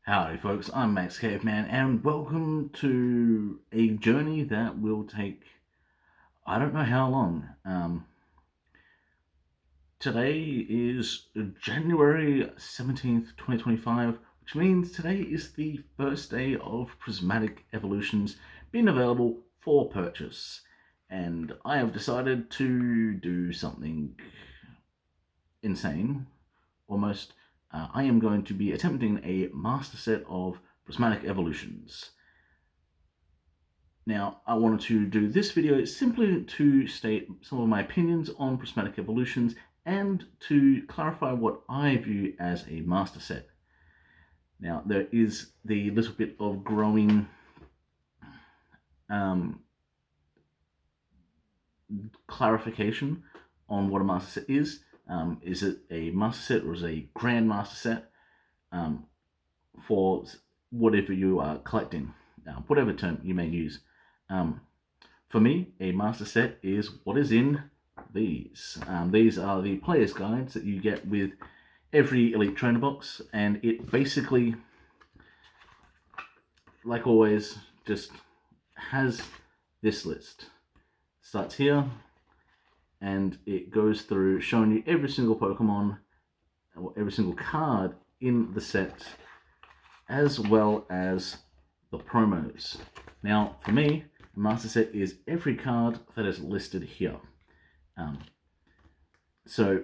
Howdy folks, I'm Max Caveman and welcome to a journey that will take, I don't know how long. Today is January 17th, 2025, which means today is the first day of Prismatic Evolutions being available for purchase. And I have decided to do something insane, almost. I am going to be attempting a master set of Prismatic Evolutions. Now, I wanted to do this video simply to state some of my opinions on prismatic evolutions and to clarify what I view as a master set. Now, there is the little bit of growing clarification on what a master set is. Is it a master set or is it a grand master set for whatever you are collecting, whatever term you may use. For me, a master set is what is in these. These are the player's guides that you get with every Elite Trainer box, and it basically, like always, just has this list. Starts here, and it goes through showing you every single Pokemon, or every single card in the set, as well as the promos. Now, for me, the master set is every card that is listed here. So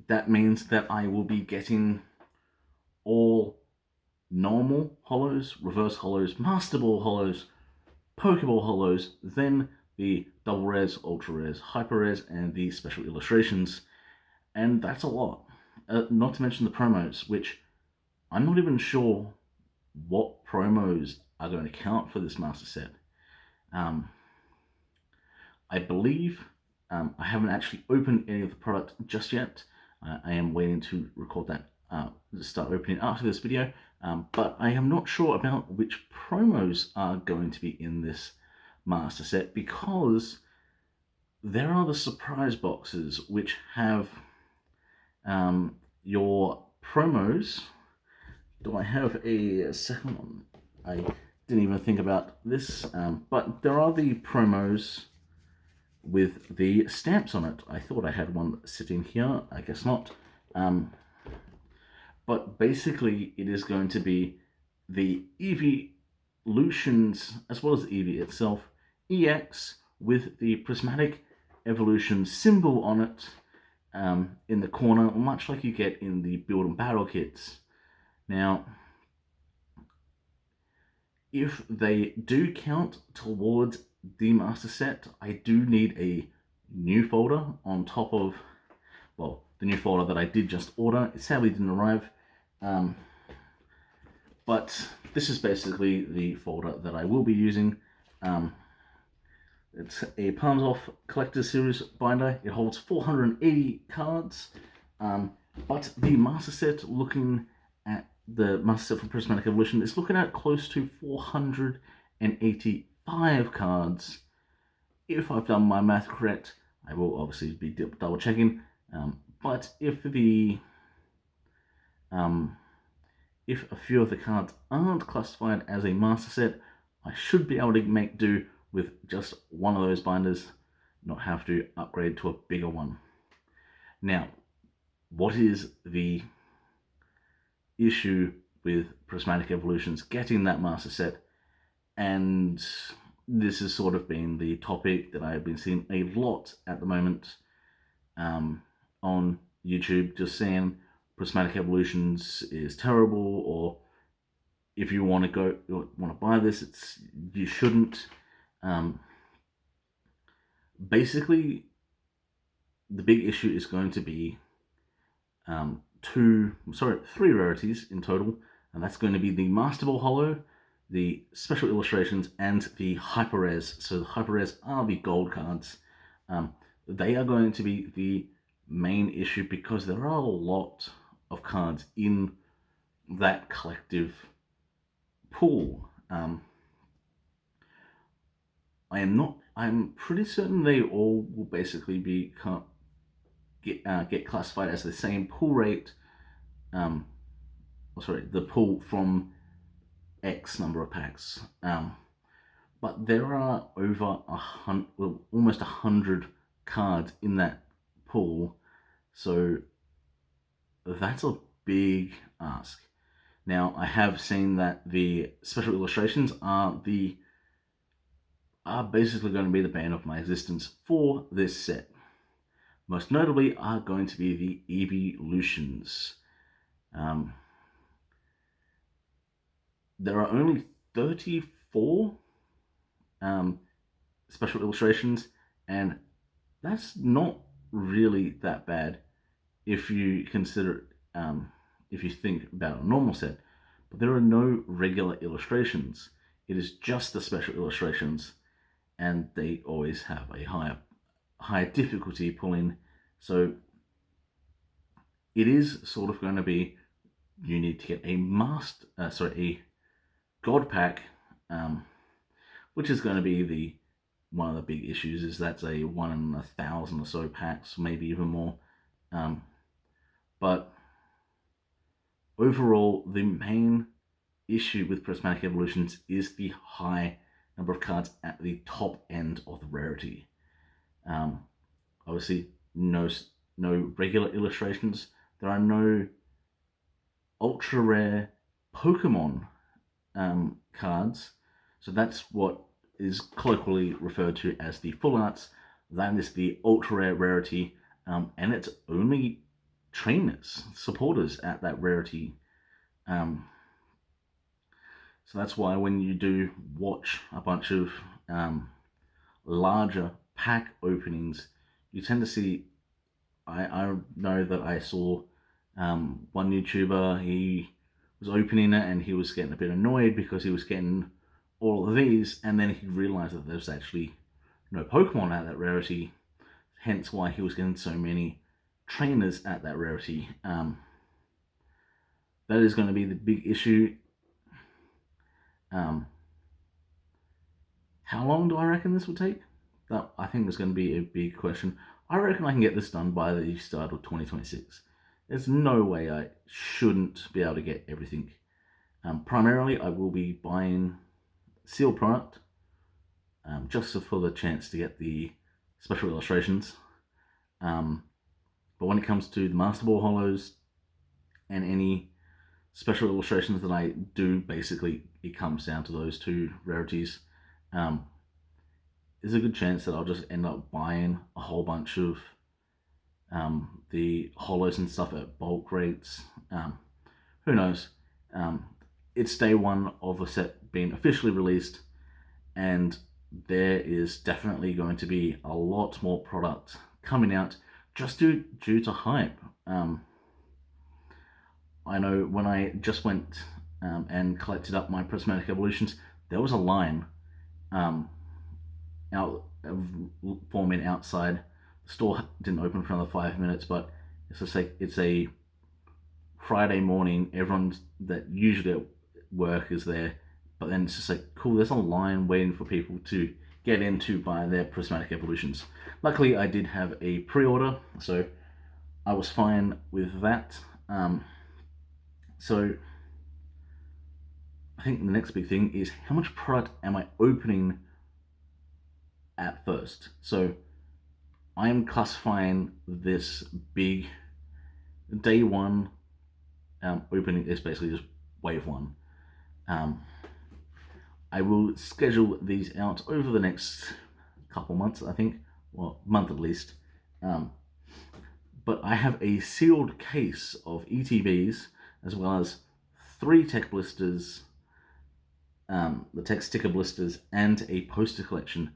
that means that I will be getting all normal hollows, reverse hollows, master ball hollows, pokeball hollows, then the double rares, ultra rares, hyper rares, and the special illustrations. And that's a lot. Not to mention the promos, which I'm not even sure what promos are going to count for this master set. I believe I haven't actually opened any of the product just yet. I am waiting to record that, start opening after this video, but I am not sure about which promos are going to be in this master set because there are the surprise boxes which have your promos. Do I have a second one? I didn't even think about this, but there are the promos with the stamps on it. I thought I had one sitting here, I guess not. But basically it is going to be the evolutions, as well as the Eevee itself, EX with the Prismatic Evolution symbol on it in the corner, much like you get in the Build and Battle kits. Now, if they do count towards the master set, I do need a new folder on top of, well, the new folder that I did just order. It sadly didn't arrive, but this is basically the folder that I will be using. It's a Palms Off Collector's Series binder. It holds 480 cards, but the master set, looking at the master set for Prismatic Evolution, is looking at close to 485 cards. If I've done my math correct, I will obviously be double checking. But if if a few of the cards aren't classified as a master set, I should be able to make do with just one of those binders, not have to upgrade to a bigger one. Now, what is the issue with Prismatic Evolutions getting that master set? And this has sort of been the topic that I've been seeing a lot at the moment on YouTube, just saying Prismatic Evolutions is terrible, or if you want to buy this, you shouldn't. Basically, the big issue is going to be three rarities in total, and that's going to be the Master Ball Hollow, the Special Illustrations, and the Hyper Rares. So the Hyper Rares are the gold cards. They are going to be the main issue because there are a lot of cards in that collective pool. I'm pretty certain they all will basically be get classified as the same pull rate, the pull from X number of packs. But there are over almost 100 cards in that pool, so that's a big ask. Now, I have seen that the special illustrations are basically going to be the bane of my existence for this set. Most notably are going to be the evolutions. There are only 34 special illustrations, and that's not really that bad if you consider if you think about a normal set. But there are no regular illustrations. It is just the special illustrations, and they always have a higher difficulty pulling. So it is sort of going to be, you need to get a god pack, which is going to be one of the big issues. Is that's a 1 in 1,000 or so packs, maybe even more. But overall, the main issue with Prismatic Evolutions is the high number of cards at the top end of the rarity. Obviously, no regular illustrations. There are no ultra rare Pokemon cards. So that's what is colloquially referred to as the full arts. That is the ultra rare rarity, and it's only trainers, supporters at that rarity. So that's why when you do watch a bunch of larger pack openings, you tend to see. I know that I saw one YouTuber, he was opening it and he was getting a bit annoyed because he was getting all of these, and then he realized that there's actually no Pokemon at that rarity, hence why he was getting so many trainers at that rarity. That is going to be the big issue. How long do I reckon this will take? That I think is going to be a big question. I reckon I can get this done by the start of 2026. There's no way I shouldn't be able to get everything. Primarily, I will be buying sealed product, just for the chance to get the special illustrations. But when it comes to the Master Ball Hollows and any special illustrations that I do, basically it comes down to those two rarities. There's a good chance that I'll just end up buying a whole bunch of the hollows and stuff at bulk rates. Who knows? It's day one of a set being officially released, and there is definitely going to be a lot more product coming out just due to hype. I know when I just went and collected up my Prismatic Evolutions, there was a line out forming outside. The store didn't open for another 5 minutes, but it's a Friday morning. Everyone that usually at work is there, but then it's just like, cool, there's a line waiting for people to get in to buy their Prismatic Evolutions. Luckily, I did have a pre-order, so I was fine with that. So I think the next big thing is how much product am I opening at first? So I am classifying this big day one opening is basically just wave one. I will schedule these out over the next couple months, I think, well, month at least. But I have a sealed case of ETBs, as well as 3 tech blisters, the tech sticker blisters, and a poster collection.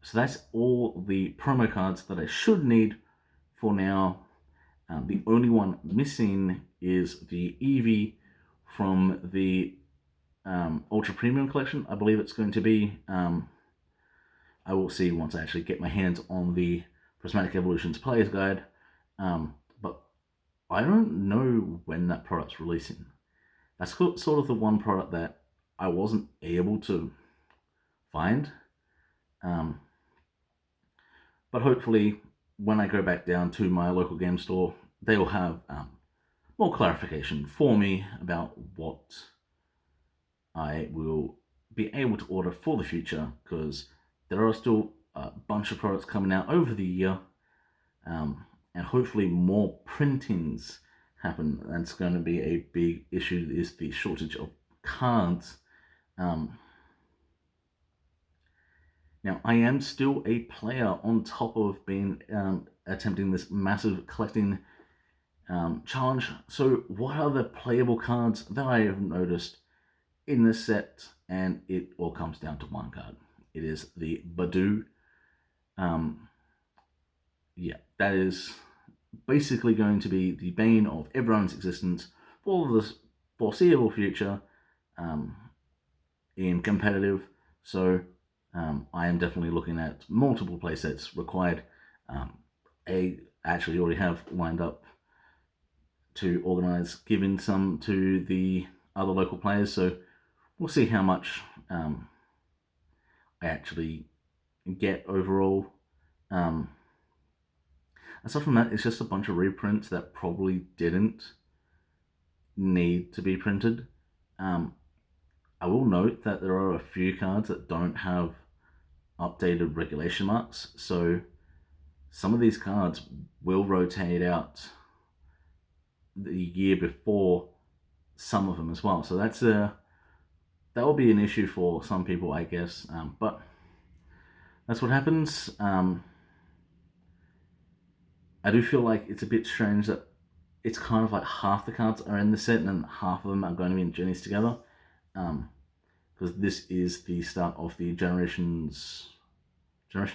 So that's all the promo cards that I should need for now. The only one missing is the Eevee from the Ultra Premium collection. I believe it's going to be. I will see once I actually get my hands on the Prismatic Evolutions Player's Guide. But I don't know when that product's releasing. That's sort of the one product that I wasn't able to find. But hopefully, when I go back down to my local game store, they will have more clarification for me about what I will be able to order for the future, because there are still a bunch of products coming out over the year, and hopefully more printings happen. That's going to be a big issue, is the shortage of cards. Now, I am still a player on top of being attempting this massive collecting challenge. So what are the playable cards that I have noticed in this set? And it all comes down to one card. It is the Badu. Yeah, that is basically going to be the bane of everyone's existence for the foreseeable future in competitive. So I am definitely looking at multiple playsets required. I actually already have lined up to organize giving some to the other local players, so we'll see how much I actually get overall. Aside from that, it's just a bunch of reprints that probably didn't need to be printed. I will note that there are a few cards that don't have updated regulation marks, so some of these cards will rotate out the year before some of them as well. So that will be an issue for some people, I guess. But that's what happens. I do feel like it's a bit strange that it's kind of like half the cards are in the set and then half of them are going to be in journeys together. Because this is the start of the generations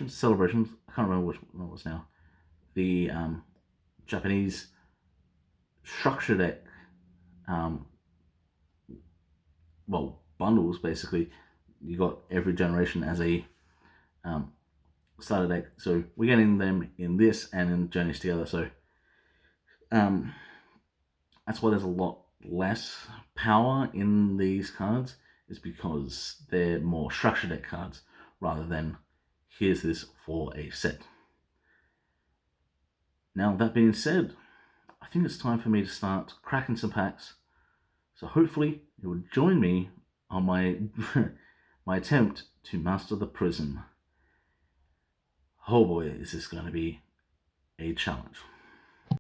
celebrations. I can't remember which one it was now. The Japanese structure deck, bundles basically. You got every generation as a starter deck. So we're getting them in this and in journeys together. So that's why there's a lot less power in these cards, is because they're more structure deck cards rather than here's this for a set. Now, that being said, I think it's time for me to start cracking some packs. So hopefully you will join me on my my attempt to master the Prism. Oh boy, is this going to be a challenge.